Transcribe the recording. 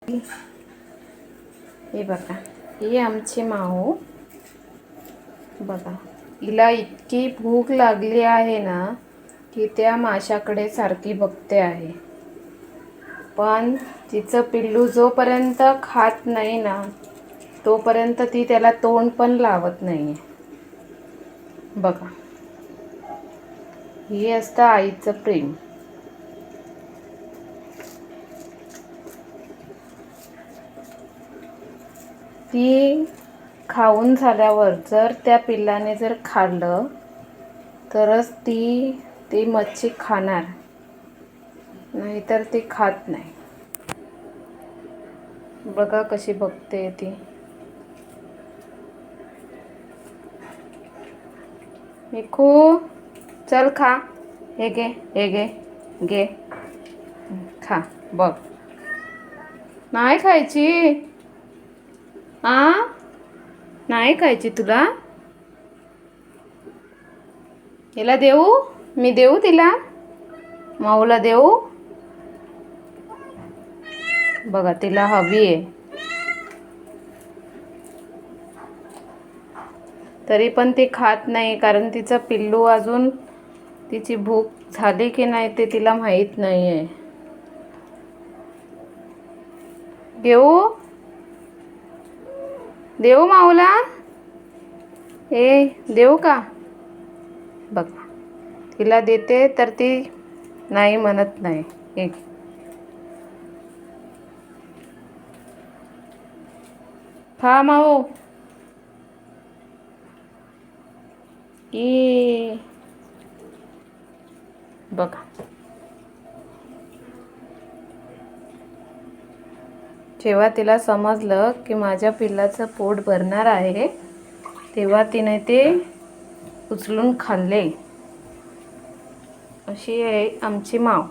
हे बघा, ही आमची माऊ बघा, हिला इतकी भूक लागली आहे ना की त्या माशाकडे सारखी बघते आहे. पण तिचं पिल्लू जोपर्यंत खात नाही ना तोपर्यंत ती त्याला तोंड पण लावत नाही. बघा, हे असतं आईचं प्रेम. ती खाऊन झाल्यावर जर त्या पिल्लाने जर खाल्लं तरच ती मच्छी खाणार, नाहीतर ती खात नाही. बघा कशी बघते ती. मिकू चल खा, हे घे, हे घे, घे खा. बघ, नाही खायची. नाही खायची तुला? हिला देऊ? मी देऊ तिला? माऊला देऊ? बघा, तिला हवी आहे. तरी पण ती खात नाही, कारण तिचं पिल्लू अजून, तिची भूक झाली की नाही ते तिला माहीत नाही आहे. देऊ? देऊ माऊला? देऊ का? बघ, तिला देते तर ती नाही म्हणत नाही. एक खा माऊ. बघा, जेव्हा तिला समजलं की माझ्या पिल्लाचं पोट भरणार आहे तेव्हा तिने ते उचलून खाल्ले. अशी आहे आमची माव.